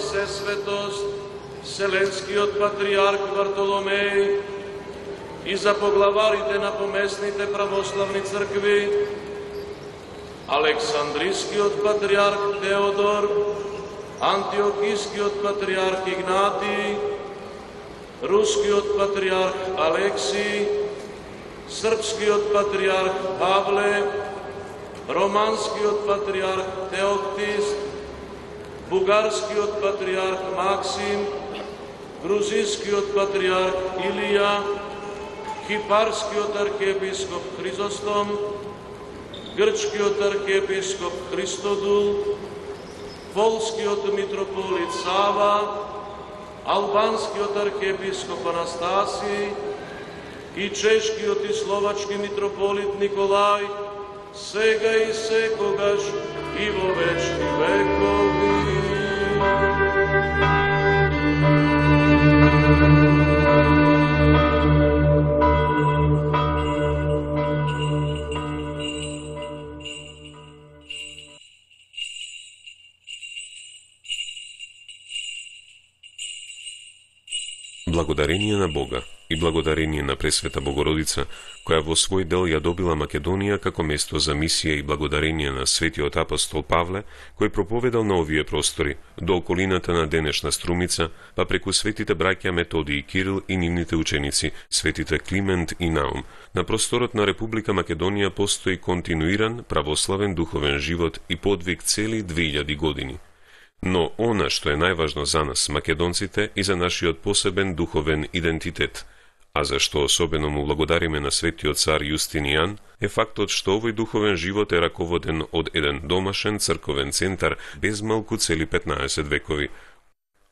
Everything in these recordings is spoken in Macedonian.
Всесветост, Вселенскиот патриарх Вартоломеј и за поглаварите на поместните православни цркви, Александрискиот патриарх Теодор, Антиохискиот патриарх Игнатий, Рускиот патриарх Алексий, Српскиот патриарх Павле, Романскиот патриарх Теоктист, Бугарскиот патриарх Максим, Грузинскиот патриарх Илија, Кипарскиот архиепископ Хризостом, Грчкиот архиепископ Христодул, Волскиот митрополит Сава, Албанскиот архиепископ Анастасий и Чешкиот и Словачки митрополит Николај, сега и секогаш и во вечни векови. Благодарение на Бога и благодарение на Пресвета Богородица, која во свој дел ја добила Македонија како место за мисија и благодарение на светиот апостол Павле, кој проповедал на овие простори, до околината на денешна Струмица, па преку светите браќа Методи и Кирил и нивните ученици, светите Климент и Наум, на просторот на Република Македонија постои континуиран православен духовен живот и подвиг цели 2000 години. Но она што е најважно за нас, македонците, и за нашиот посебен духовен идентитет, а за што особено му благодариме на светиот цар Јустинијан, е фактот што овој духовен живот е раководен од еден домашен црковен центар без малку цели 15 векови.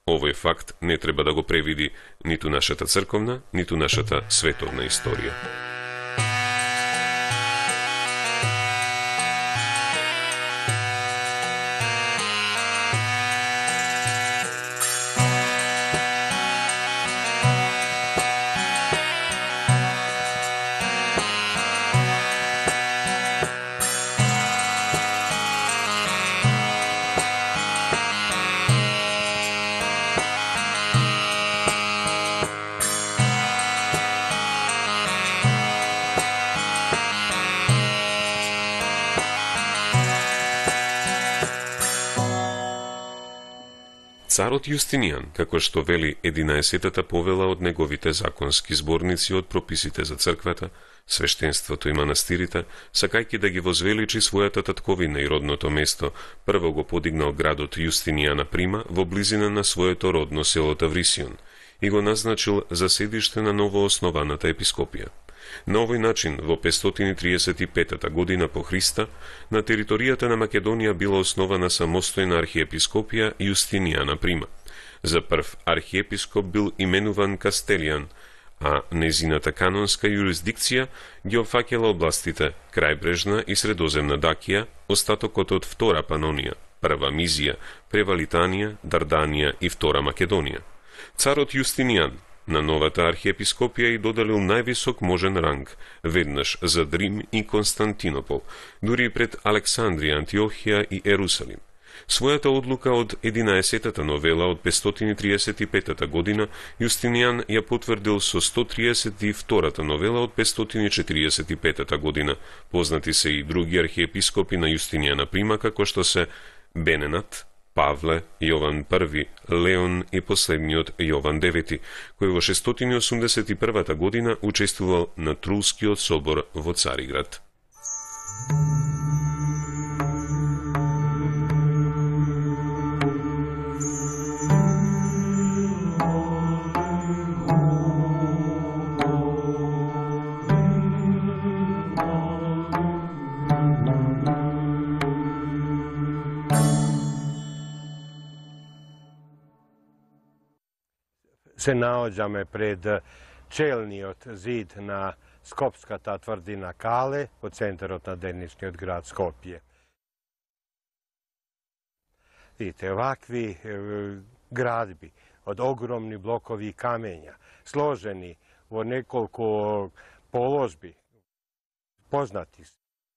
Овој факт не треба да го превиди ниту нашата црковна, ниту нашата световна историја. Царот Јустинијан, како што вели 11-та повела од неговите законски зборници од прописите за црквата, свештенството и манастирите, сакајќи да ги возвеличи својата татковина и родното место, прво го подигнал градот Јустинијана Прима во близина на своето родно село Таврисион и го назначил за седиште на новооснованата епископија. На овој начин, во 535 година по Христа, на територијата на Македонија била основана самостојна архиепископија Јустинијана Прима. За прв архиепископ бил именуван Кастелијан, а незината канонска јурисдикција ги опфаќала областите крајбрежна и средоземна Дакија, остатокот од Втора Панонија, Прва Мизија, Превалитанија, Дарданија и Втора Македонија. Царот Јустинијан на новата архиепископија и доделил највисок можен ранг, веднаш за Рим и Константинопол, дури пред Александрија, Антиохија и Ерусалим. Својата одлука од 11-та новела од 535 година Јустинијан ја потврдил со 132-та новела од 545 година. Познати се и други архиепископи на Јустинијана Прима, како што се Бененат, Павле, Јован I, Леон и последниот Јован IX, кој во 681 година учествувал на Трулскиот собор во Цариград. Се наоѓаме пред челниот зид на Скопската тврдина Кале, во центарот на денешниот град Скопје. Видите, овакви градби од огромни блокови камења, сложени во неколку положби, познати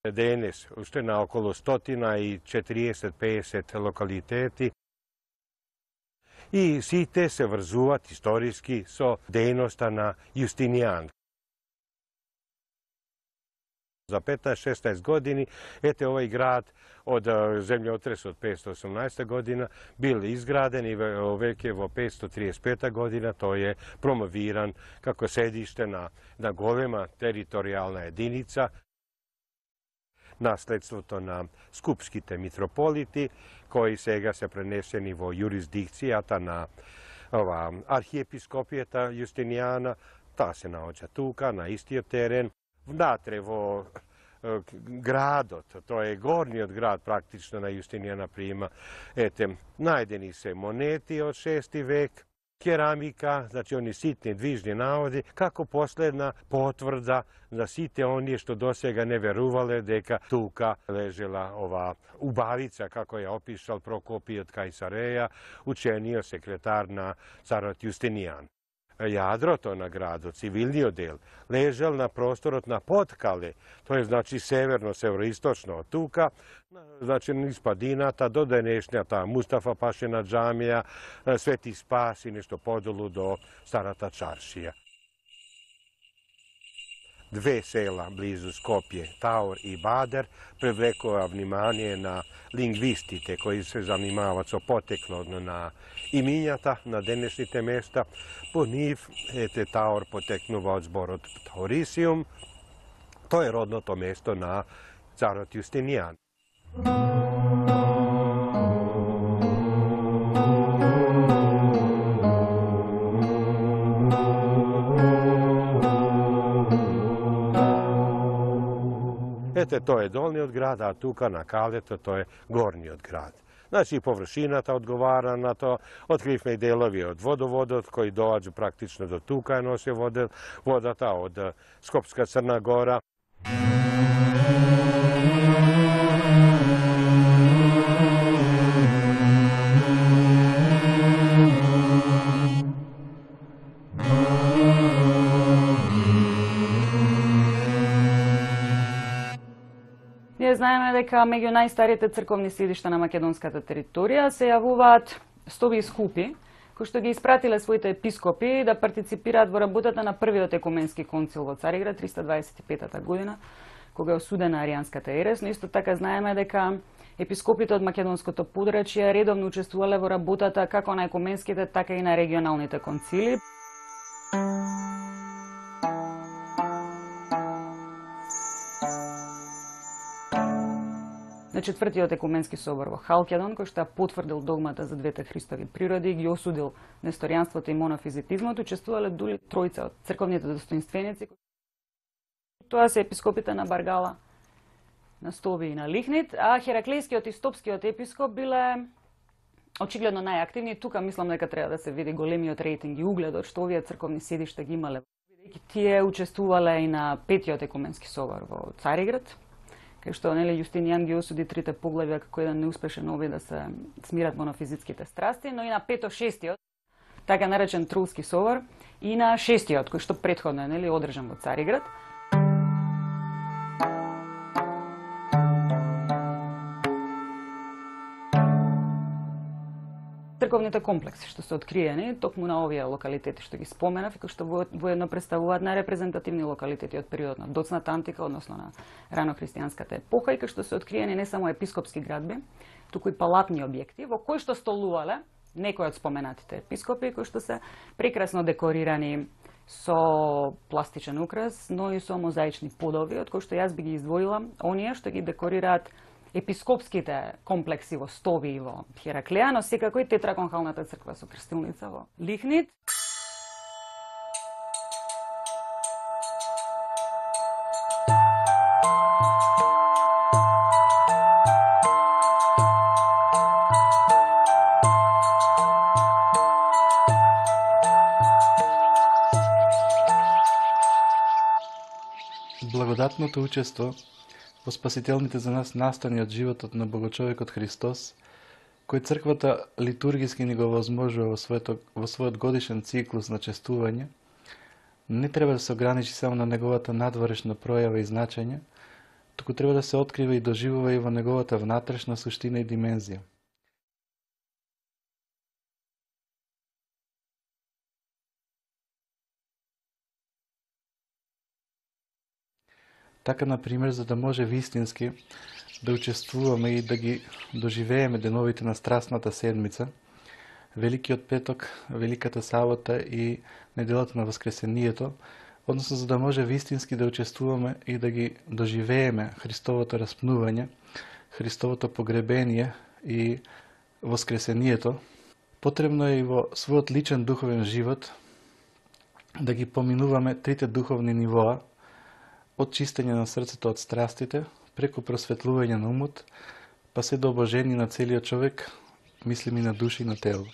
денес, уште на околу 140-50 локалитети, i site se врзуваат историски со дејноста на Јустинијан. За 15-16 години, овој град од земљотрес од 518 година бил изграден и веќе во 535 година тој е промовиран како седиште на голема територијална единица, наследството на скупските митрополити, кои сега се пренесени во јурисдикцијата на архиепископијата Јустинијана. Таа се наоѓа тука, на истиот терен. Внатре во градот, тоа е горниот град практично на Јустинијана прима, најдени се монети од 6 век, керамика, значи они ситни движни наводи, како последна потврда за сите оние што досега не верувале дека тука лежела ова убавица, како ја опишал Прокопиј од Кајсареја, учениот секретар на царот Јустинијан. Јадрото на градот, цивилниот дел, лежал на просторот на Подкале, тоа е значи северно-североисточно од тука, значи низ падината до денешната Мустафа Пашина џамија, Свети Спас и нешто подолу до Старата чаршија. Две села близу Скопје, Таур и Бадер, привлекува внимание на лингвистите кои се занимаваат со потеклот на имињата на денешните места. По нив, Таур потекнува од зборот Таурисиум, тоа е родното место на царот Јустинијан. Тоа е долниот град, а тука на калето тоа е горниот град. Значи, површината одговара на тоа. Откривме и делови од водоводот, кои доаѓа практично до тука, носи водата од Скопска Црна Гора. Ние знаеме дека меѓу најстарите црковни седишта на македонската територија се јавуваат стови и скупи, кои што ги испратиле своите епископи да партиципираат во работата на првиот екуменски концил во Цариград 325 година, кога е осудена аријанската ерес, но исто така знаеме дека епископите од македонското подрачје редовно учествувале во работата како на екуменските, така и на регионалните концили. На четвртиот екуменски собор во Халкедон, кој што потврдил догмата за двете Христови природи, ги осудил несторијанството и монофизитизмот, учествувале дури тројца од црковните достоинственици. Тоа се епископите на Баргала, на Стови и на Лихнит, а Хераклејскиот и Стопскиот епископ биле очигледно најактивни. Тука мислам дека треба да се види големиот рейтинг и угледот што овие црковни седишта ги имале. Тие учествувале и на петиот екуменски собор во Цариград, кај што Јустинијан ги осуди трите поглавја како еден неуспешен овој да се смират монофизитските страсти, но и на пето-шестиот, така наречен Трулски собор, и на шестиот, кој што претходно е одржан во Цариград. Црковните комплекси што се откриени токму на овие локалитети што ги споменав и кои што воедно представуваат најрепрезентативни локалитети од периодот на доцната антика, односно на рано-христијанската епоха, и кои што се откриени не само епископски градби, туку и палатни објекти во кои што столувале некои од споменатите епископи, кои што се прекрасно декорирани со пластичен украс, но и со мозаични подови, од кои што јас би ги издвоила оние што ги декорираат епископските комплекси во Стови и во Хераклеја, но секако и тетраконхалната црква со крстилница во Лихнит. Благодатното учество во спасителните за нас настани од животот на Богочовекот Христос, кој црквата литургиски ни го возможува во својот годишен циклус на честување, не треба да се ограничи само на неговата надворешна пројава и значење, туку треба да се открива и доживува и во неговата внатрешна суштина и димензија. Така, например, за да може вистински да учествуваме и да ги доживееме деновите на Страстната седмица, Великиот петок, Великата сабота и неделата на Воскресението, односно за да може вистински да учествуваме и да ги доживееме Христовото распнување, Христовото погребение и Воскресението, потребно е и во својот личен духовен живот да ги поминуваме трите духовни нивоа, од чистење на срцето од страстите, преку просветлување на умот, па се до обожение на целиот човек, мислим и на душа и на тело.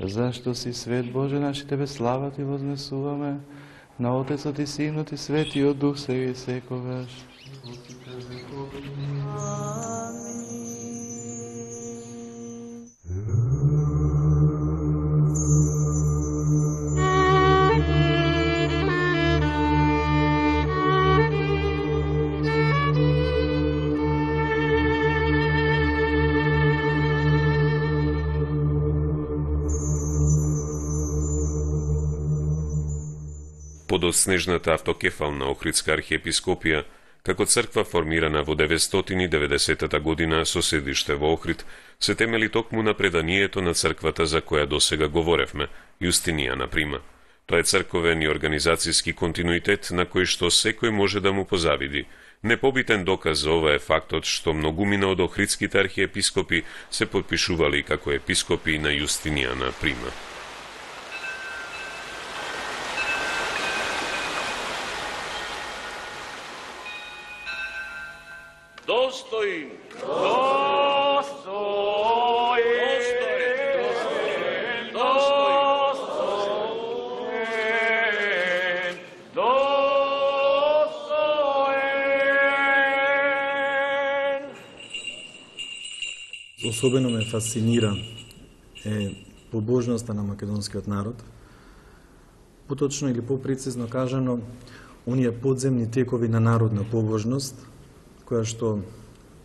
Зашто си свет Боже наш, Тебе слава Ти вознесуваме, на Отецот и Синот и Светиот Дух сега и секогаш. Подоснежната автокефална Охридска архиепископија, како црква формирана во 990 година со седиште во Охрид, се темели токму на преданието на црквата за која досега говоревме, Јустинијана Прима. Тоа е црковен и организацијски континуитет на кој што секој може да му позавиди. Непобитен доказ за ова е фактот што многумина од охридските архиепископи се подпишували како епископи на Јустинијана Прима. Достоин! Особено ме фасцинира побожноста на македонскиот народ. Поточно или попрецизно кажано, оние подземни текови на народна побожност, која што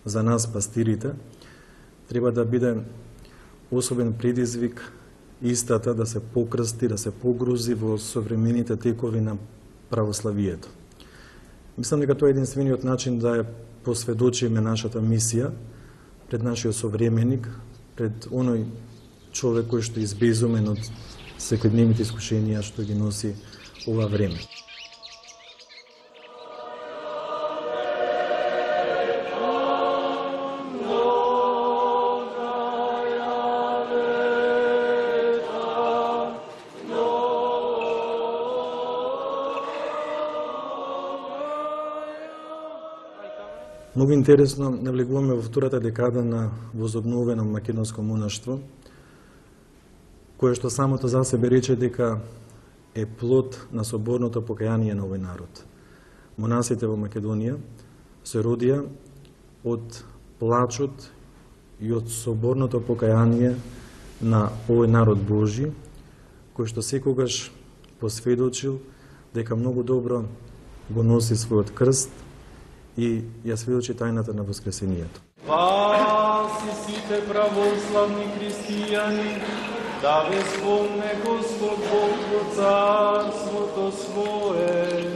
за нас, пастирите, треба да биде особен предизвик истата да се покрсти, да се погрузи во современите текови на православието. Мислам дека тоа е единствениот начин да ја посведочиме нашата мисија пред нашиот современик, пред оној човек кој што е избезумен од секојдневните искушенија што ги носи ова време. Многу интересно навлегуваме во втората декада на возобновено македонско монаштво, кое што самото за себе рече дека е плод на соборното покаяние на овој народ. Монасите во Македонија се родија од плачот и од соборното покаяние на овој народ Божи, кој што секогаш посведочил дека многу добро го носи својот крст и ја сведочи тајната на Воскресението. Паси сите православни христијани, да ве спомне Господ Бог во царството свое,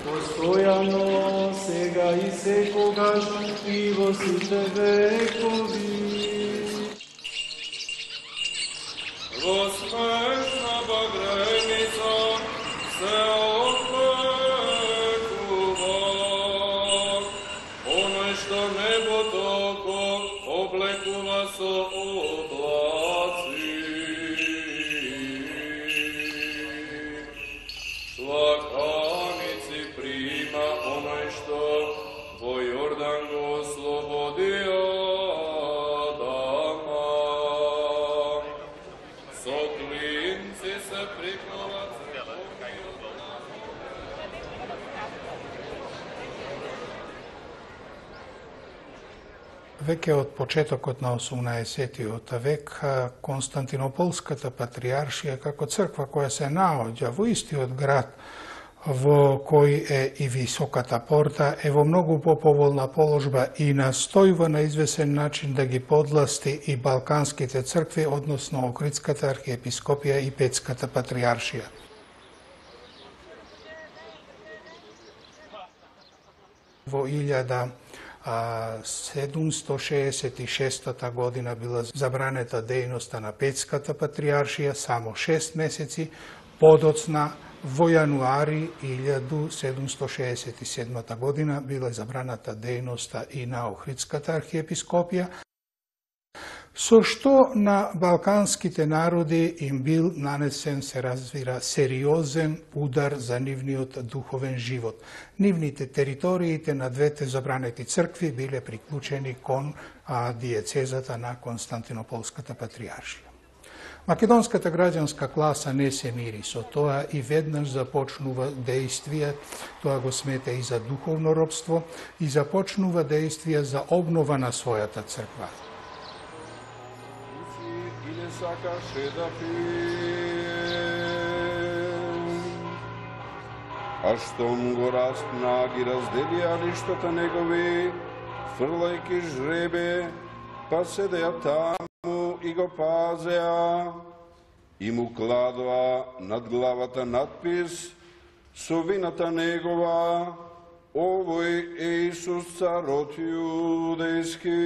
постојано, сега и секогаш и во сите векови. Во смешна багреница се оплекува, оној што небото облекува со облаци. Шлаканици прима оној што во Јордан го ослободи Адама. Со клинци се прикнува Веќе од почетокот на 18-тиот век, Константинополската патриаршија како црква која се наоѓа во истиот град во кој е и високата порта, е во многу поповолна положба и настојува на извесен начин да ги подласти и балканските цркви, односно Охридската архиепископија и Петската патриаршија. Во 1766 година била забранета дејноста на Петската патриаршија само 6 месеци, подоцна во јануари 1767 година била забраната дејноста и на Охридската архиепископија, со што на балканските народи им бил нанесен, се разбира, сериозен удар за нивниот духовен живот. Нивните териториите на двете забранети цркви биле приклучени кон диецезата на Константинополската патриаршија. Македонската граѓанска класа не се мири со тоа и веднаш започнува дејствија, тоа го смета и за духовно робство, и започнува дејствија за обнова на својата црква. Сакаше да пие, а штом го распна, ги разделија лиштата негови, фрлајки жребе, па седеа таму и го пазеа, и му кладоа над главата надпис со вината негова: овој е Исус царот јудејски.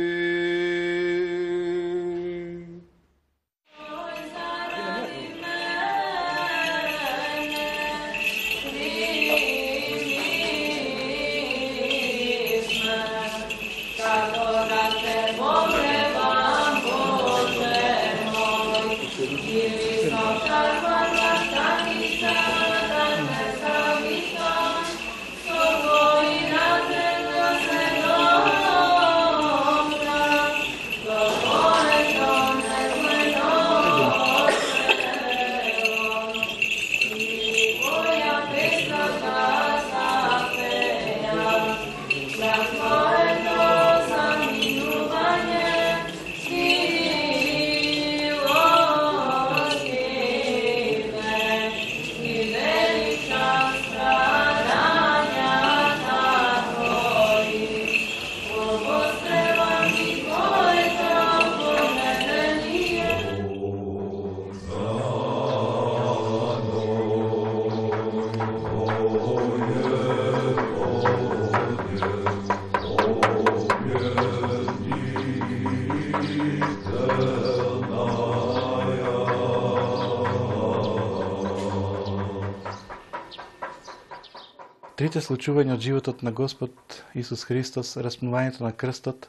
Трите случувања од животот на Господ Исус Христос, распнувањето на крстот,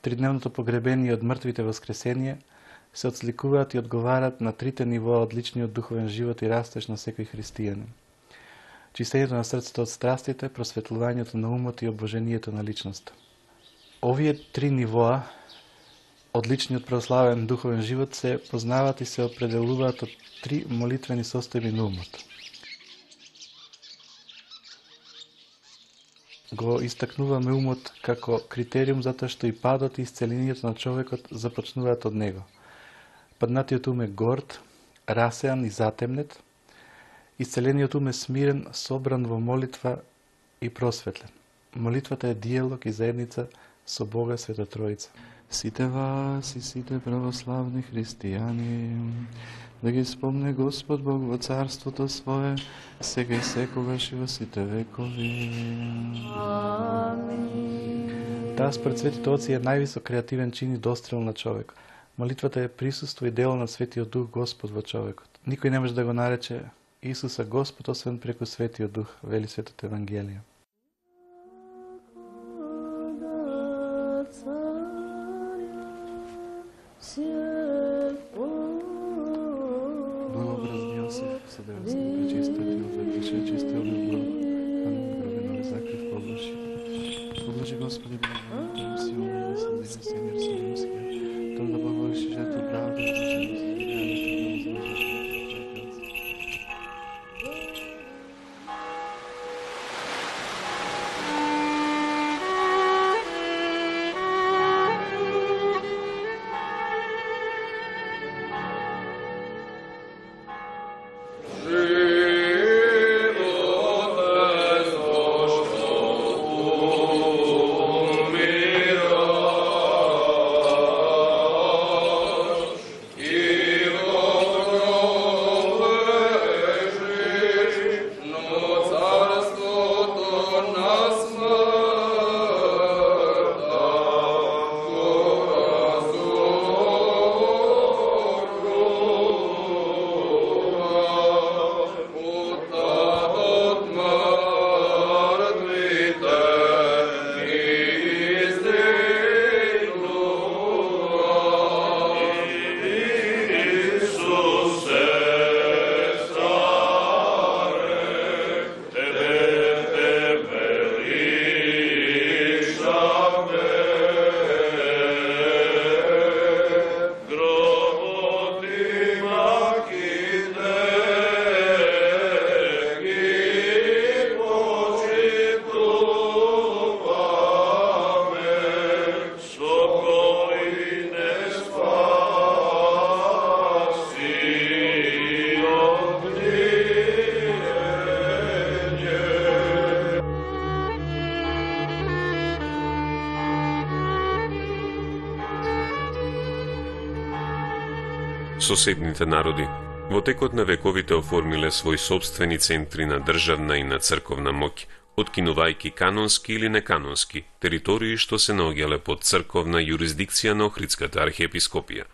тридневното погребение од мртвите воскресение, се отсликуваат и одговарат на трите нивоа од личниот духовен живот и растеж на секој христијанин. Чистењето на срцето од страстите, просветлувањето на умот и обожението на личноста. Овие три нивоа од личниот православен духовен живот се познаваат и се определуваат од три молитвени состојби на умот. Го истакнуваме умот како критериум затоа што и падот и исцелението на човекот започнуваат од него. Паднатиот ум е горд, расеан и затемнет, исцелениот ум е смирен, собран во молитва и просветлен. Молитвата е диалог и заедница со Бога Света Троица. Сите вас и сите православни христијани, да ги спомне Господ Бог во царството свое, сега и секогаш и во сите векови. Таа според светите оци е највисок креативен чин и дострел на човек. Молитвата е присуство и дело на Светиот Дух Господ во човекот. Никој не може да го нарече Исуса Господ освен преку Светиот Дух, вели Светото Евангелие. Благообразни Јосиф, съдевен пречиста Теофил, пише чисте облюбно, Ангел гробинови закрив поблажи. Поблажи Господи, благообразни Сиона, Съдеви Син Иерусалимския, Той да благоволиши жертва правда, Живот е зошто умира. соседните народи во текот на вековите оформиле своји собствени центри на државна и на црковна моќ, откинувајќи канонски или неканонски територии што се наоѓале под црковна јурисдикција на Охридската архиепископија.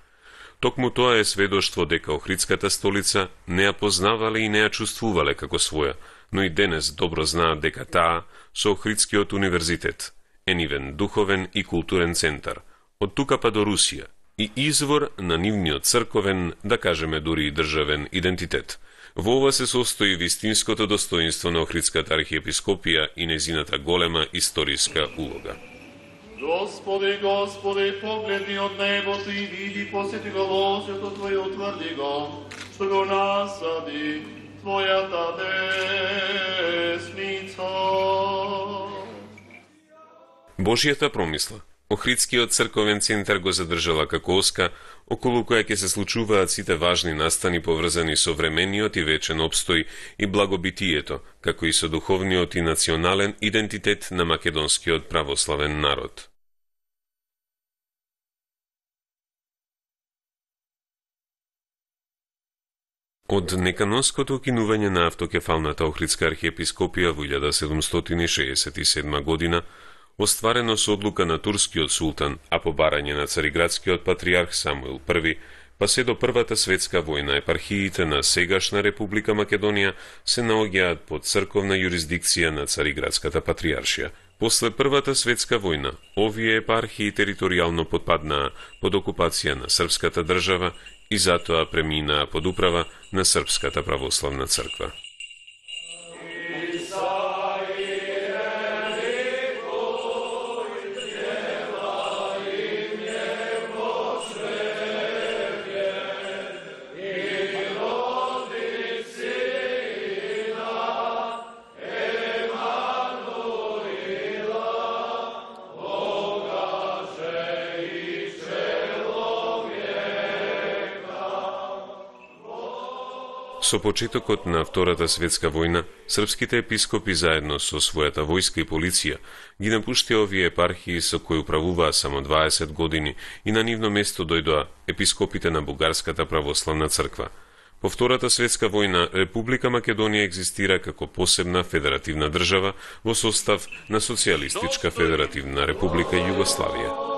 Токму тоа е сведоштво дека Охридската столица не ја познавале и не ја чувствувале како своја, но и денес добро знаат дека таа со Охридскиот универзитет е нивен духовен и културен центар, од тука па до Русија, и извор на нивниот црковен, да кажеме дури и државен идентитет. Во ова се состои вистинското достоинство на Охридската архиепископија и незината голема историска улога. Господи, Господи, погледни од небото и види, посети го лозето Твоје, утврди го, што го насади Твојата десница. Божјата промисла Охридскиот црковен центар го задржала како оска, околу која ќе се случуваат сите важни настани поврзани со времениот и вечен обстој и благобитието, како и со духовниот и национален идентитет на македонскиот православен народ. Од неканонското кинување на автокефалната Охридска архиепископија во 1767 година, остварено со одлука на турскиот султан, а по барање на цариградскиот патриарх Самуил I, па се до Првата светска војна епархиите на сегашна Република Македонија се наоѓаат под црковна јурисдикција на цариградската патриаршија. После Првата светска војна, овие епархии територијално подпаднаа под окупација на српската држава и затоа преминаа под управа на Српската православна црква. Со почетокот на Втората светска војна, српските епископи заедно со својата војска и полиција ги напуштија овие епархии со кои управуваа само 20 години и на нивно место дојдоа епископите на Бугарската православна црква. По Втората светска војна, Република Македонија екзистира како посебна федеративна држава во состав на Социјалистичка федеративна република Југославија.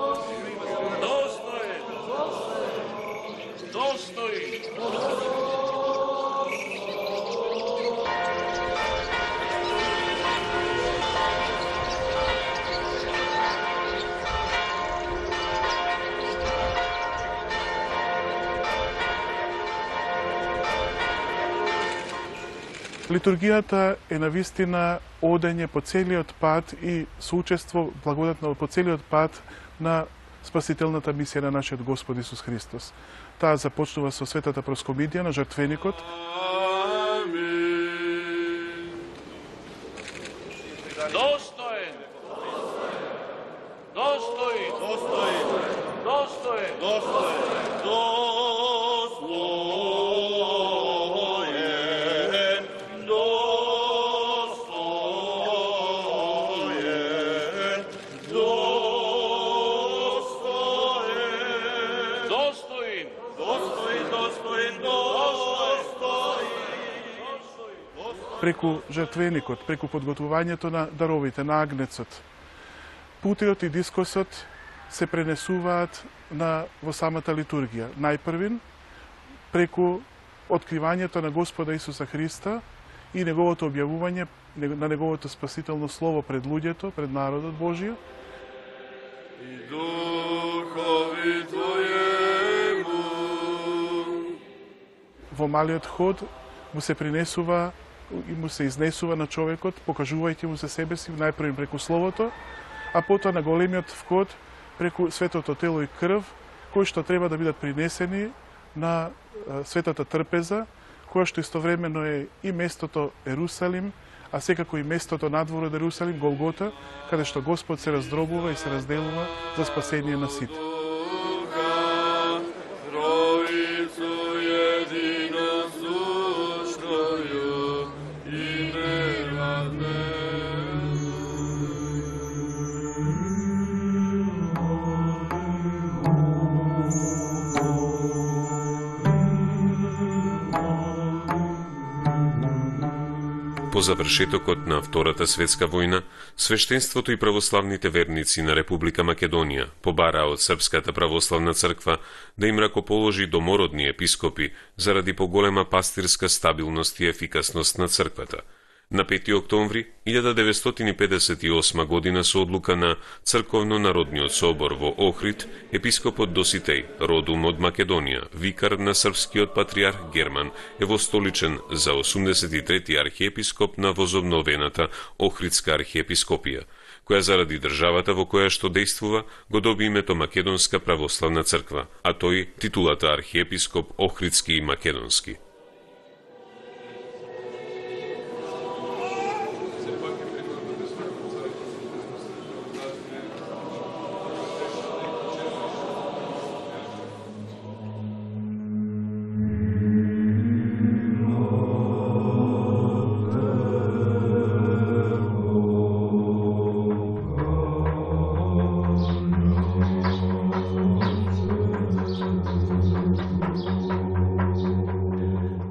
Литургијата е навистина одење по целиот пат и соучество благодатно по целиот пат на спасителната мисија на нашиот Господ Исус Христос. Таа започнува со светата проскомидија на жртвеникот. Достоен! Достоин! Достоин! Достоин! Достоин! Преку жртвеникот, преку подготвувањето на даровите, на агнецот, путиот и дискосот се пренесуваат во самата литургија. Најпрвин, преку откривањето на Господа Исуса Христа и неговото објавување на неговото спасително слово пред луѓето, пред народот Божио. И духови Твоему. Во малиот ход му се принесува и му се изнесува на човекот, покажувајќи му се себе си, најпрвен преку словото, а потоа на големиот вход преку светото тело и крв, кои што треба да бидат принесени на светата трпеза, која што истовремено е и местото Ерусалим, а секако и местото надвор од Ерусалим, Голгота, каде што Господ се раздробува и се разделува за спасение на сите. по завршетокот на Втората светска војна, свештенството и православните верници на Република Македонија побараа од Српската православна црква да им ракоположи домородни епископи заради поголема пастирска стабилност и ефикасност на црквата. На 5 октомври 1958 година со одлука на Црковно-народниот собор во Охрид, епископот Доситеј, родом од Македонија, викар на српскиот патриарх Герман, е востоличен за 83-ти архиепископ на возобновената Охридска архиепископија, која заради државата во која што действува го доби името Македонска православна црква, а тој титулата архиепископ Охридски и Македонски.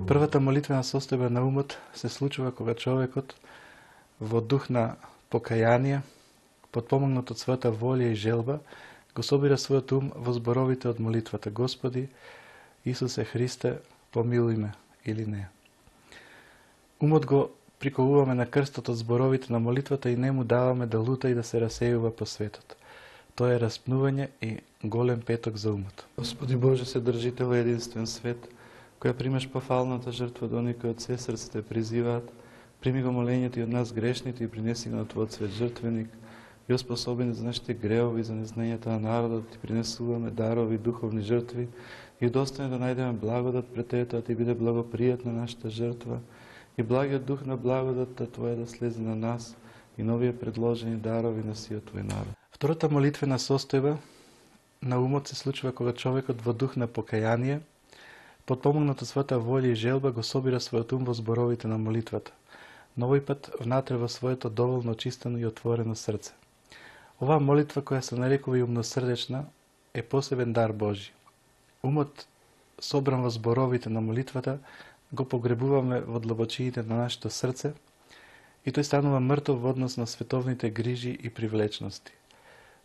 Првата молитвена состојба на умот се случува кога човекот во дух на покаяние, подпомогнат од својата волја и желба, го собира својот ум во зборовите од молитвата: Господи, Исусе Христе, помилуј ме, или не. Умот го приковуваме на крстот од зборовите на молитвата и не му даваме да лута и да се расејува по светот. Тоа е распнување и голем петок за умот. Господи Боже, се држите во единствен свет, која примеш пофалната жртва до никој од се срце те призиваат, прими го молењето и од нас грешните и принеси го на Твојот свет жртвеник, и оспособени за нашите греови и за незнањето на народот, ти принесуваме дарови, духовни жртви, и достојно да најдеме благодат пред Тебе, да ти биде благопријатна нашата жртва, и благиот дух на благодатта Твоја да слезе на нас, и новија предложени дарови на сиот Твој народ. Втората молитвена состојба на умот се случува кога човекот во дух на покаяние, подпомогнат од својата волја и желба, го собира својот ум во зборовите на молитвата, но овој пат внатре во своето доволно очистено и отворено срце. Оваа молитва, која се нарекува и умносрдечна, е посебен дар Божи. Умот, собран во зборовите на молитвата, го погребуваме во длабочиите на нашето срце и тој станува мртов во однос на световните грижи и привлечности.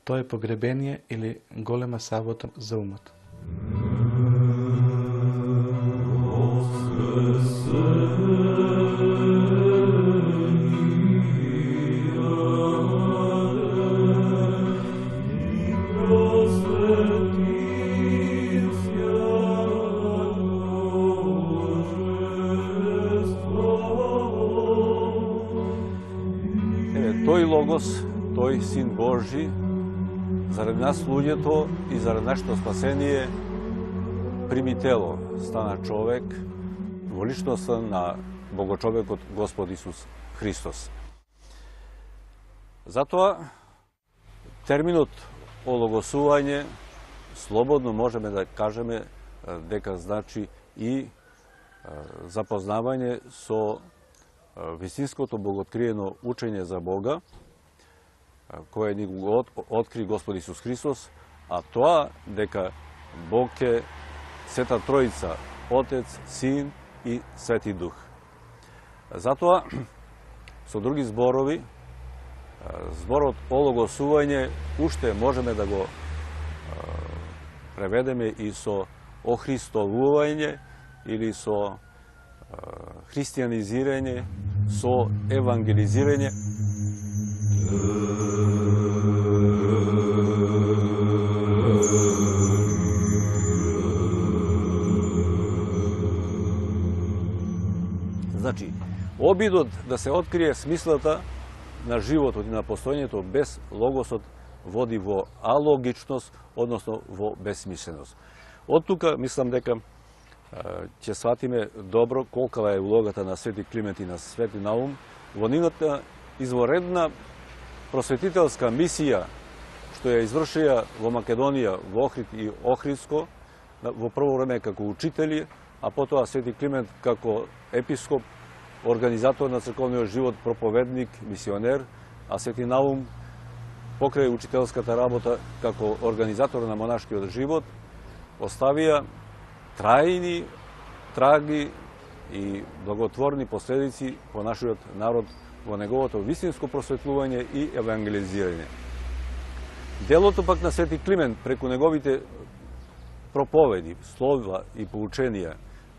Тоа е погребение или голема сабота за умот. Тој Логос, тој Син Божи, заради нас луѓето и заради нашето спасение, прими тело, стана човек во личноста на Богочовекот Господ Исус Христос. Затоа, терминот ологосување слободно можеме да кажеме дека значи и запознавање со вистинското боготкриено учење за Бога, кое ни го откри Господ Исус Христос, а тоа дека Бог е Света Тројца, Отец, Син и Свети Дух. Затоа, со други зборови, зборот ологосување уште можеме да го преведеме и со охристовување или со христијанизирање, со евангелизирање. Значи, обидот да се открие смислата на животот и на постојањето без логосот води во алогичност, односно во безсмисленост. Од тука мислам дека ќе сватиме добро колкава е улогата на Свети Климент и на Свети Наум во нивната изворедна просветителска мисија што ја извршија во Македонија, во Охрид и Охридско, во прво време како учители, а потоа Свети Климент како епископ, организатор на црковниот живот, проповедник, мисионер, а Свети Наум покрај учителската работа како организатор на монашкиот живот, оставија трајни траги и благотворни последици по нашиот народ во неговото вистинско просветлување и евангелизирање. Делото пак на Свети Климент преку неговите проповеди, слова и поученија,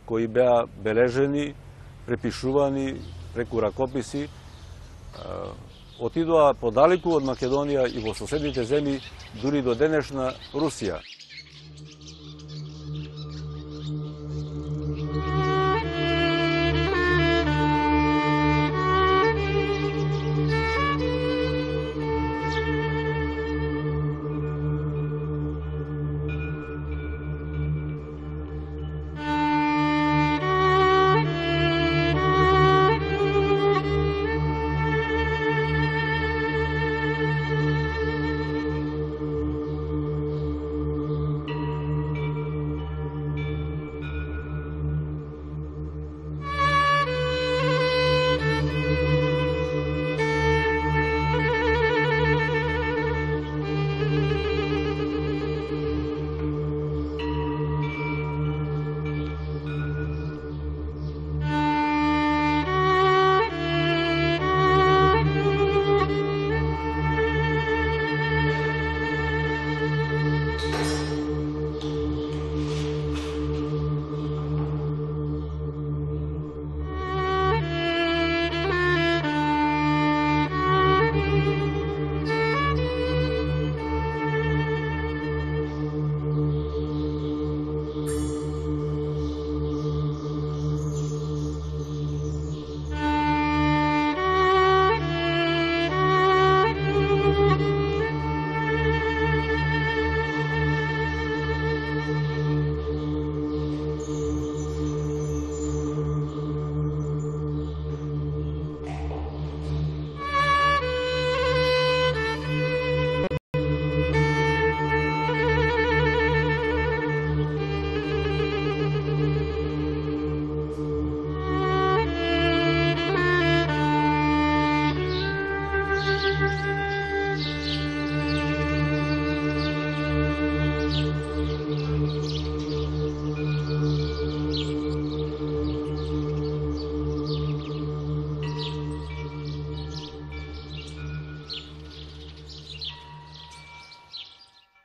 кои беа бележени, препишувани преку ракописи, отидоа подалеку од Македонија и во соседните земји, дури до денешна Русија.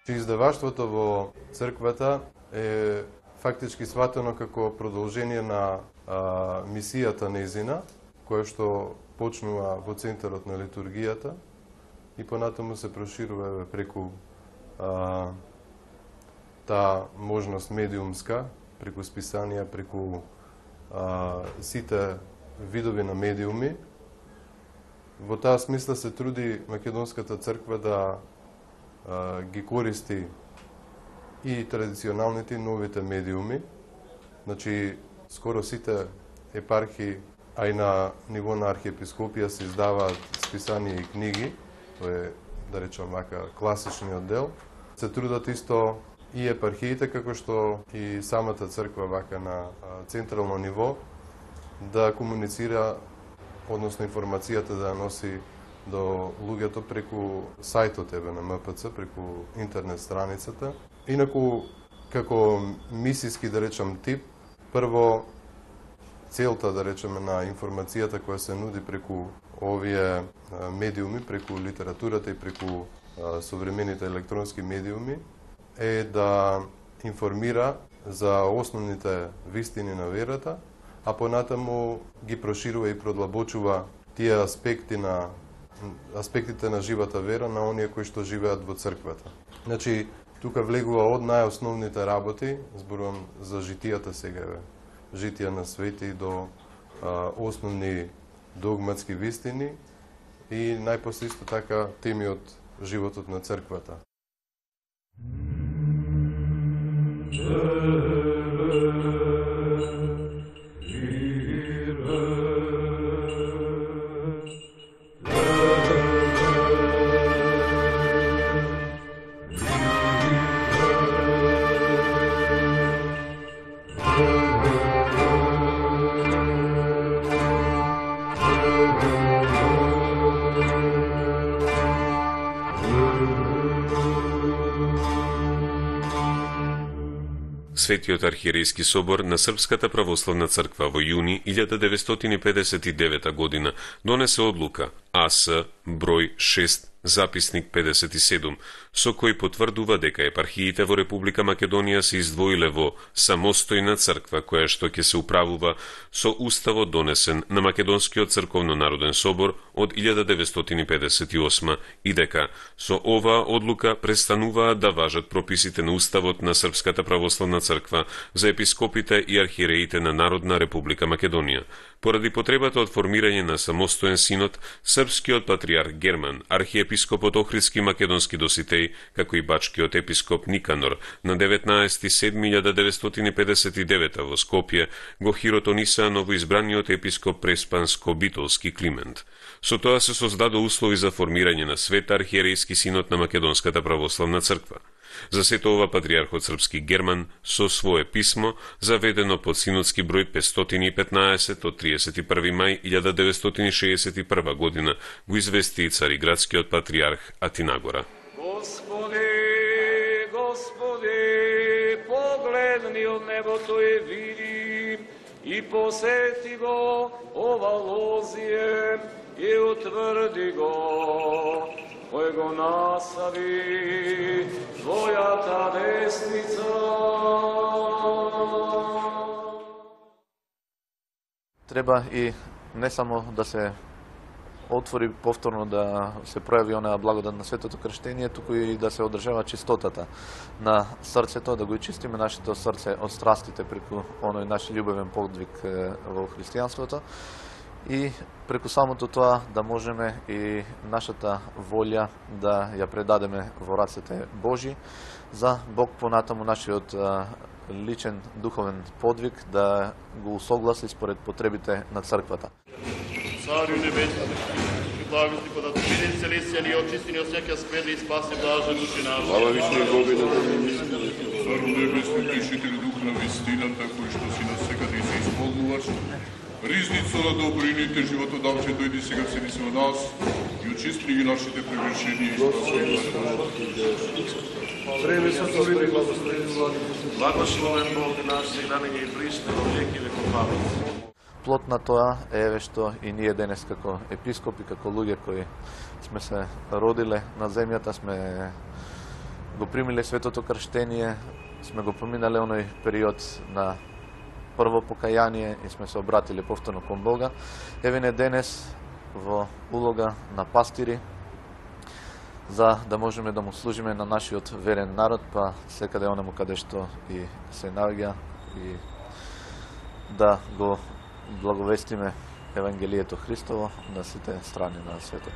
Издаваштвото во црквата е фактички сватено како продолжение на мисијата нејзина, која што почнува во центарот на литургијата и понатаму се проширува преку таа можност медиумска, преку списанија, преку сите видови на медиуми. Во таа смисла се труди Македонската црква да ги користи и традиционалните и новите медиуми. Значи, скоро сите епархии, а и на ниво на архиепископија се издаваат списанија и книги, тоа е, да речам вака, класичниот дел. Се трудат исто и епархиите, како што и самата црква вака на централно ниво, да комуницира, односно информацијата да носи до луѓето преку сајтот на МПЦ, преку интернет страницата. Инаку, како мисиски, да речам, тип, прво, целта, да речеме, на информацијата која се нуди преку овие медиуми, преку литературата и преку современите електронски медиуми, е да информира за основните вистини на верата, а понатаму ги проширува и продлабочува тие аспектите на живата вера на оние кои што живеат во црквата. Значи, тука влегува од најосновните работи, зборувам за житијата сега, житија на свети до основни догматски вистини и најпосле исто така теми од животот на црквата. Светиот архиерејски собор на Српската православна црква во јуни 1959 година донесе одлука АС број 6 записник 57, со кој потврдува дека епархиите во Република Македонија се издвоиле во самостојна црква која што ќе се управува со уставот донесен на Македонскиот црковно-народен собор од 1958 и дека со оваа одлука престануваат да важат прописите на уставот на Српската православна црква за епископите и архиереите на Народна Република Македонија. Поради потребата од формирање на самостоен синод, српскиот патриарх Герман, архиепископот Охридски македонски Доситеј, како и бачкиот епископ Никанор на 19.7.1959 во Скопје го хиротониса новоизбраниот епископ Преспанско-Битолски Климент. Со тоа се создадо услови за формирање на свет архиерејски синод на Македонската православна црква. За сето ова патриархот српски Герман со свое писмо, заведено под синодски број 515 од 31. мај 1961 година, го извести и цариградскиот патриарх Атинагора. Господи, Господи, погледни од небото и види, и посети го ова лозие, и утврди го, кој го насави твојата десница. Треба и не само да се отвори повторно да се пројави онаа благодат на светото крштење, туку и да се одржава чистотата на срцето, да го очистиме нашето срце од страстите преку оној наш љубовен подвиг во христијанството. И преку самото тоа да можеме и нашата волја да ја предадеме во рацете Божи, за Бог понатаму нашиот личен духовен подвиг да го усогласи според потребите на црквата. Царю небесни, благости подат види целесени и очистени од всяка скверна и спаси блажна души наша. Слава вишни Боги на Царю небесни, утешители дух на вистината, кој што си насекаде и се исполнуваш, ризница на добрините, животодавче, дојди сега цели се во нас и очисти ги нашите прегрешенија и спаси Време со добрите благословени влади. Благословен Бог наш, сега не ги пришне во веки веков. Амин. Плод на тоа е еве што и ние денес како епископи, како луѓе кои сме се родиле на земјата, сме го примиле светото крштение, сме го поминале оној период на прво покаяние и сме се обратиле повторно кон Бога. Еве не денес во улога на пастири, за да можеме да му служиме на нашиот верен народ, па секаде онаму каде што и се наоѓа, и да го благовестиме Евангелието Христово на сите страни на светот.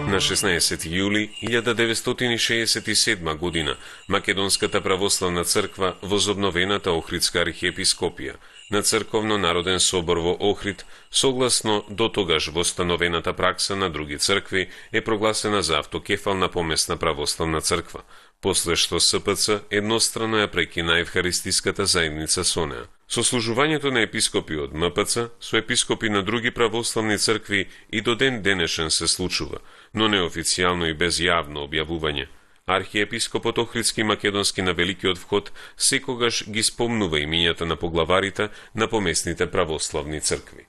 На 16 јули 1967 година Македонската православна црква возобновената Охридска архиепископија на Црковно-народен собор во Охрид, согласно дотогаш востановената пракса на други цркви, е прогласена за автокефална помесна православна црква, после што СПЦ еднострано ја прекина евхаристиската заедница со неа. Сослужувањето на епископи од МПЦ со епископи на други православни цркви и до ден денешен се случува, но неофицијално и без јавно објавување. Архиепископот Охридски македонски на Великиот вход секогаш ги спомнува имињата на поглаварите на помесните православни цркви.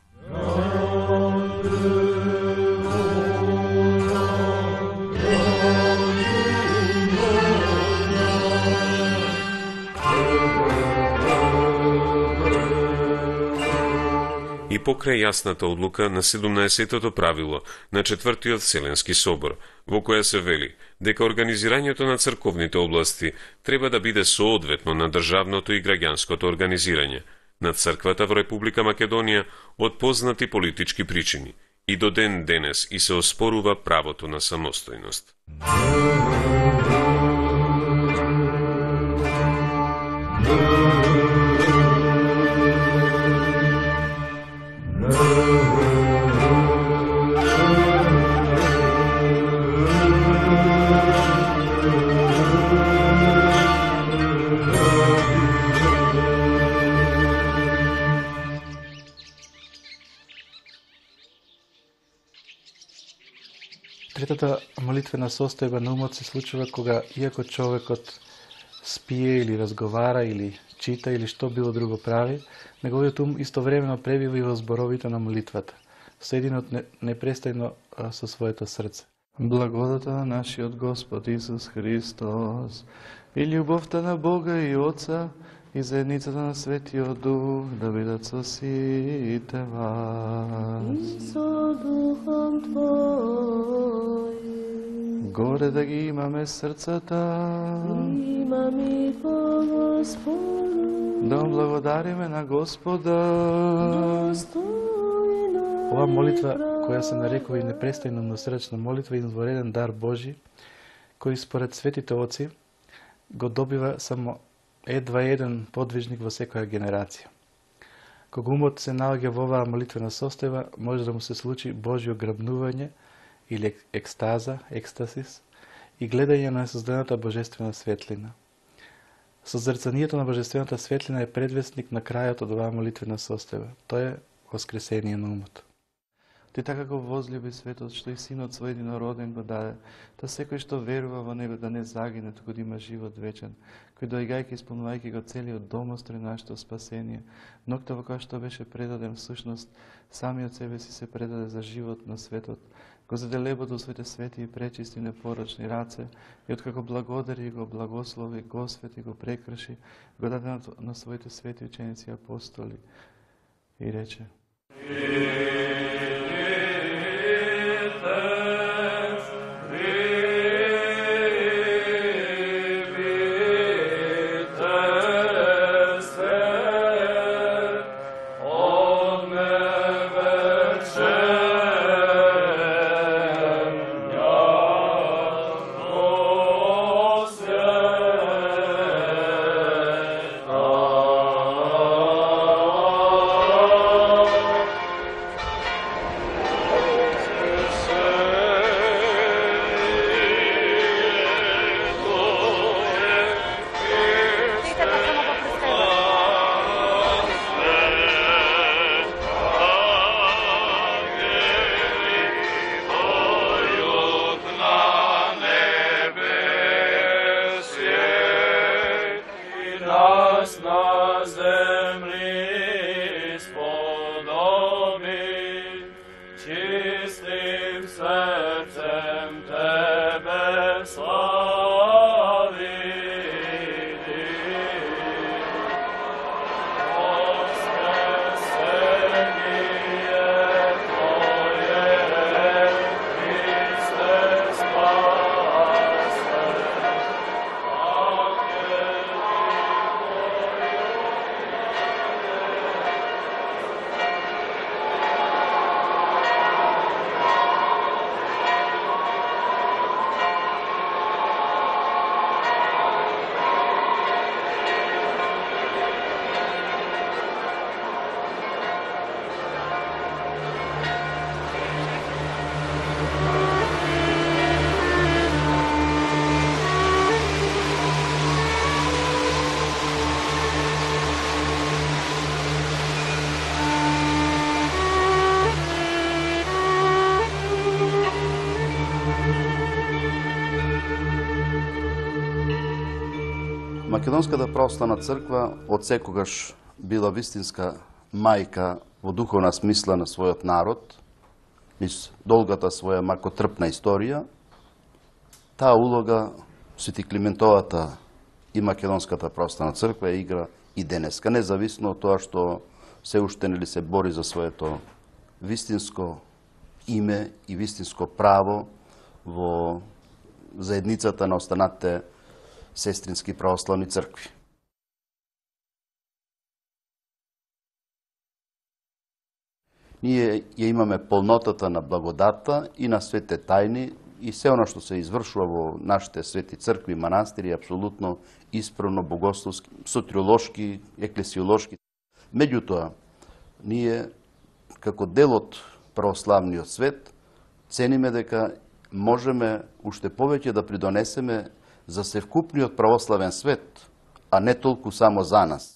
И покрај јасната одлука на 17-тото правило на 4-тиот Вселенски собор, во која се вели дека организирањето на црковните области треба да биде соодветно на државното и граѓанското организирање на црквата во Република Македонија од познати политички причини, и до ден денес и се оспорува правото на самостојност. Македонската молитвена состојба на умот се случува кога, иако човекот спие или разговара или чита или што било друго прави, неговиот ум истовремено пребива и во зборовите на молитвата, соединет непрестајно со своето срце. Благодата на нашиот Господ Исус Христос и љубовта на Бога и Отца и заедницата на Светиот Дух да бидат со сите вас. И со Духом Твоим. Горе да ги имаме срцата. Имаме во Господу. Да благодариме на Господа. Ова молитва, која се нарекува и непрестајно носречна молитва, е извореден дар Божи, кој според светите оци го добива само едва еден подвижник во секоја генерација. Кога умот се наоѓа во оваа молитвена состојба, може да му се случи Божјо грабнување или екстаза, екстасис, и гледање на создадената божествена светлина. Созрцанието на божествената светлина е предвестник на крајот од оваа молитвена состојба. Тоа е воскресение на умот. Ти така го возлюби светот, што и Синот свој единороден го даде, да секој што верува во него да не загине, туку да има живот вечен, кој доаѓајќи исполнувајќи го целиот домострој нашето спасение, ноќта во која што беше предаден всушност, самиот себе си се предаде за живот на светот, го заде лебото у своите свети и пречисти непорочни раце, и откако благодари, го благослови, го освети, го прекрши, го даде на своите свети ученици и апостоли и рече: Македонската православна црква од секогаш била вистинска мајка во духовна смисла на својот народ, низ долгата своја макотрпна историја. Таа улога Свети Климентовата и Македонската православна црква игра и денеска, независно од тоа што се уште нели се бори за своето вистинско име и вистинско право во заедницата на останатите сестрински православни цркви. Ние ја имаме полнотата на благодата и на светите тајни и се оно што се извршува во нашите свети цркви и манастири е апсолутно исправно, богословски, сотериолошки, еклесиолошки. Меѓутоа, ние како дел од православниот свет цениме дека можеме уште повеќе да придонесеме за севкупниот православен свет, а не толку само за нас.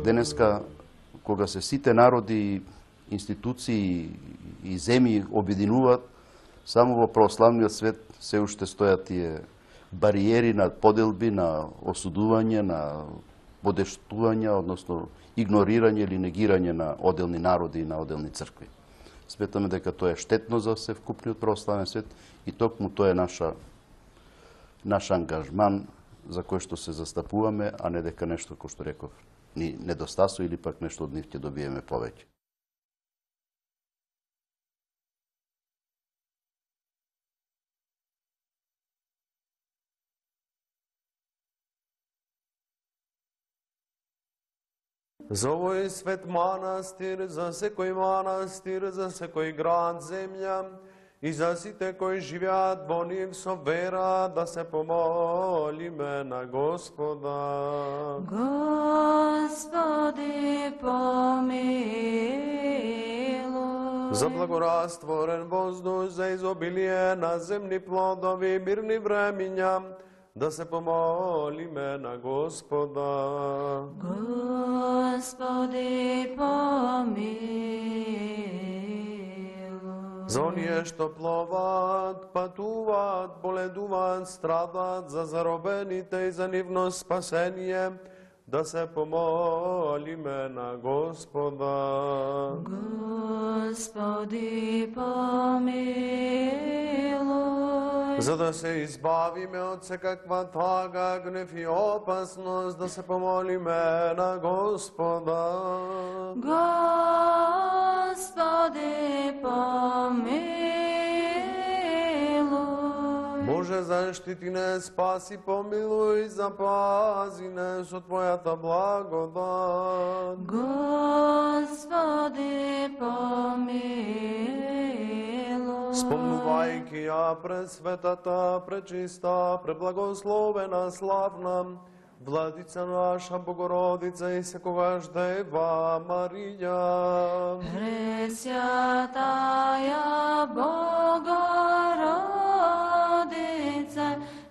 денеска, кога се сите народи, институции и земји обединуваат, само во православниот свет се уште стојат тие бариери на поделби, на осудување, на подештување, односно игнорирање или негирање на отделни народи и на отделни цркви. Сметаме дека тоа е штетно за севкупниот православен свет и токму тоа е наш ангажман за кој што се застапуваме, а не дека нешто, кој што реков, ни недостасува или пак нешто од нив ќе добиеме повеќе. За овој свет манастир, за секој манастир, за секој град, земја и за сите кои живеат во нив со вера, да се помолиме на Господа. Господи, помилуј. За благорастворен воздух, за изобилие на земни плодови, мирни времиња, да се помолиме на Господа. Господи, помилуј. За оние што пловат, патуваат, боледуваат, страдат, за заробените и за нивно спасение, да се помолиме на Господа. Господи, помилуј. За да се избавиме од секаква тага, гнев и опасност, да се помолиме на Господа. Господи, помилуј. Боже, заштити не, спаси, помилуј, запази не со Твојата благодат. Господи, помилуј. Спомнувајќи ја пресветата, пречиста, преблагословена, славна, Владица наша, Богородица и секогаш Дева Марија. Пресвятая Богородице,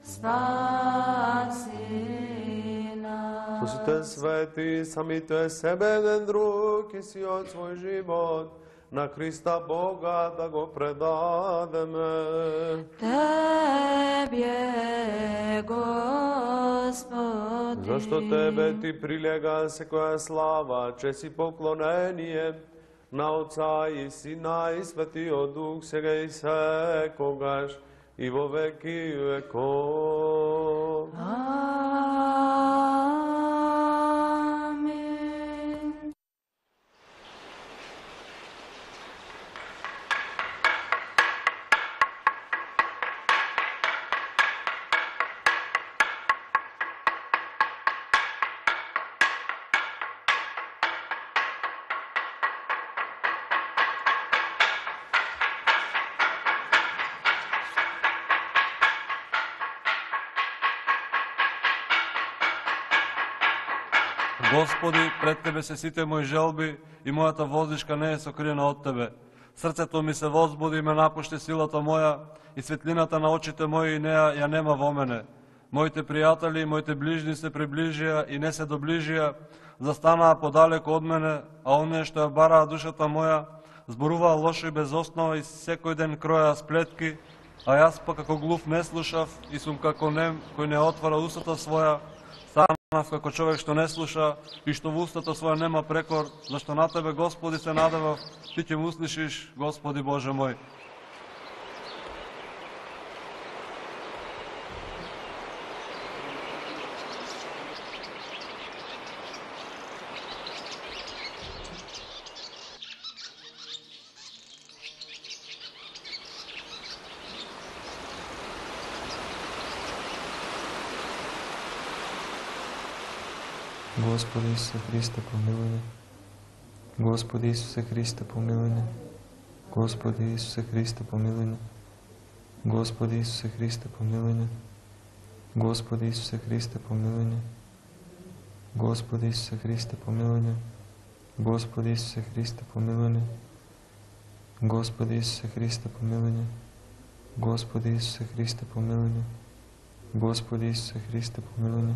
спаси нас. Со сите свети, самите себе еден друг и си од свој живот, на Христа Бога да го предадеме. Тебе, Господи. Зашто Тебе Ти прилега секоја слава, чест и поклонение на Отца и Сина и Светиот Дух, сега и секогаш и во веки веков. Господи, пред Тебе се сите мои желби и мојата воздишка не е сокриена од Тебе. Срцето ми се возбуди и ме напушти силата моја и светлината на очите мои ја нема во мене. Моите пријатели и моите ближни се приближија и не се доближија, застанаа подалеку од мене, а оние што ја бараа душата моја, зборуваа лошо и без основа и секој ден кроја сплетки, а јас па како глув не слушав и сум како нем кој не отвара устата своја, станав како човек што не слуша и што во устата своја нема прекор, зашто на Тебе, Господи, се надевав, Ти ќе му услишиш, Господи Боже мој. Господи Исусе Христе, помилуј ме. Господи Исусе Христе, помилуј ме. Господи Исусе Христе, помилуј ме. Господи Исусе Христе, помилуј ме. Господи Исусе Христе, помилуј ме. Господи Исусе Христе, помилуј ме. Господи Исусе Христе, помилуј ме. Господи Исусе Христе, помилуј ме. Господи Исусе Христе, помилуј ме. Господи Исусе Христе, помилуј ме.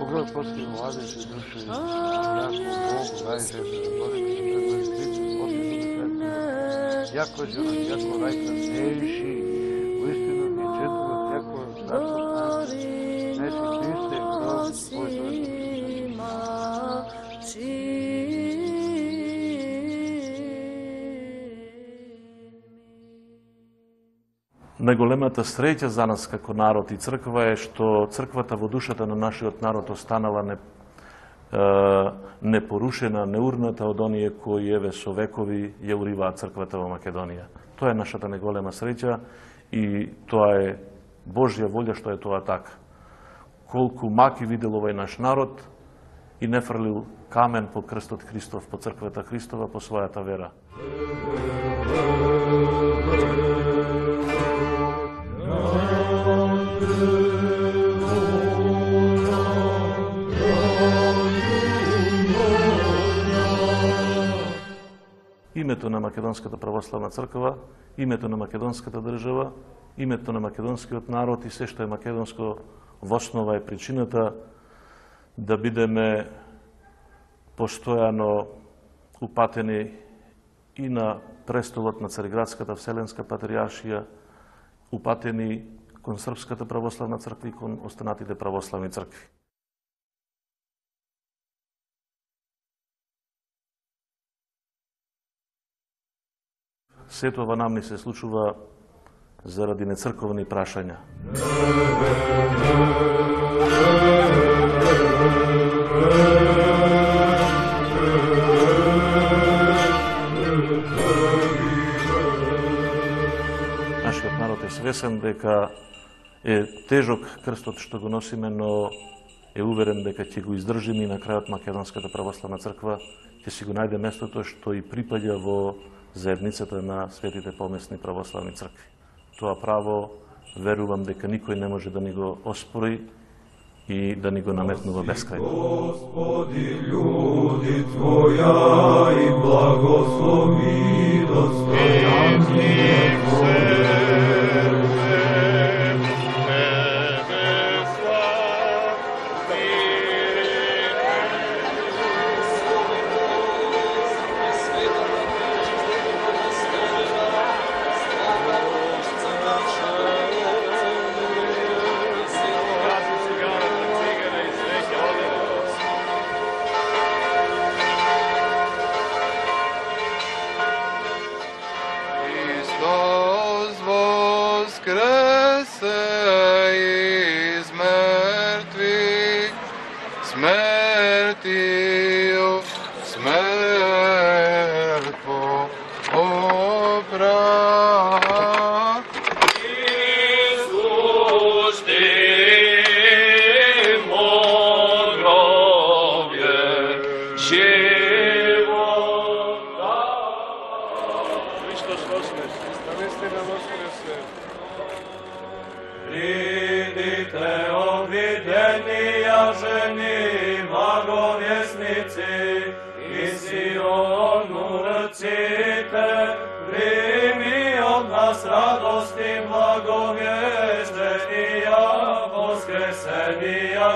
Pogledaj poslije vladeće duše, jako Bogu, najže, jako žena, jako najkrasnejši, u istinu i četvrlo, jako zastupnaci, neši Hriste, krov, tvoj Најголемата среќа за нас како народ и црква е што црквата во душата на нашиот народ останала непорушена, неурната од оние кои еве со векови ја уриваат црквата во Македонија. Тоа е нашата најголема среќа и тоа е Божја волја што е тоа така. Колку маки видел овој наш народ и не фрлил камен по крстот Христов, по црквата Христова, по својата вера. Името на Македонската православна црква, името на македонската држава, името на македонскиот народ и се што е македонско во основа е причината да бидеме постојано упатени и на престолот на Цариградската Вселенска патријаршија, упатени кон Српската православна црква и кон останатите православни цркви. Сето ова нам ни се случува заради нецрковни прашања. Нашиот народ е свесен дека е тежок крстот што го носиме, но е уверен дека ќе го издржиме и на крајот Македонската православна црква ќе си го најде местото што и припаѓа во заедницата на светите помесни православни цркви. Тоа право верувам дека никој не може да ни го оспори и да ни го наметнува бескрајно. Господи, људи Твоја и благослови достојанство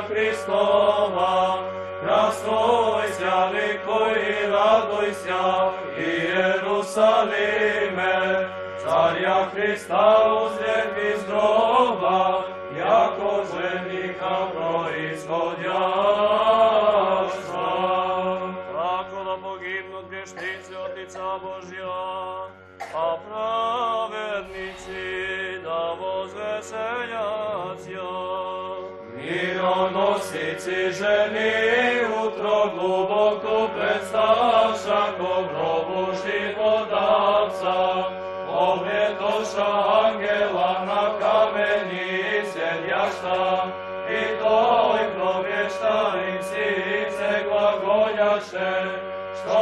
Христова, красуйся, ликуй и радуйся, Иерусалиме, Царя Христа узрев из гроба, яко жениха происходяща. Како да погибнут грешници от лица Божја, а праведници да возвеселјат. Мироносици жени утро глубоко представша ко гробу живодавца, обетоша ангела на камени седјашта, и тој провјешта им сице глагољаше, што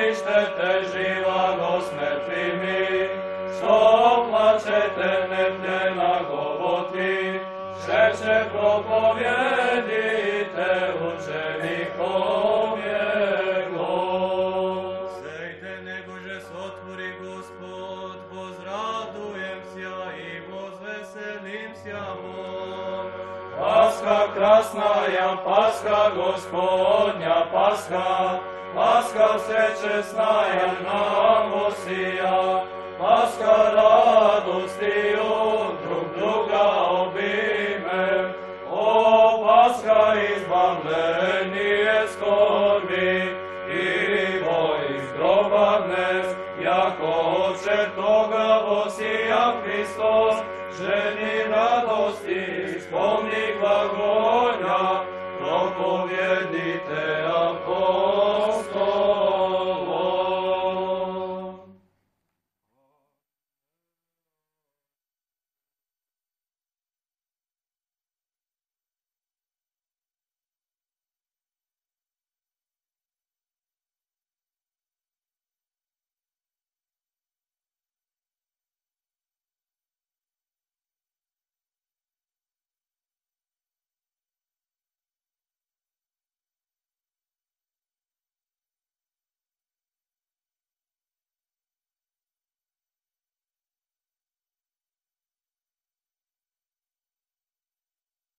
иштете жива го смртвими, што плачете нефтена говори, Шеше проповедите учеником Его. Сејте негоже сотвори Господ, возрадуемся и возвеселимся Во. Пасха красная Paska Gospodnja, Paska, Paska всечесная нам осия, Paska радостью друг друга обнимем, о Paska избавление скорби, и во из гроба днес, яко от чертога восия Христос, жени радости, исполни глаголя, проповедните апостол.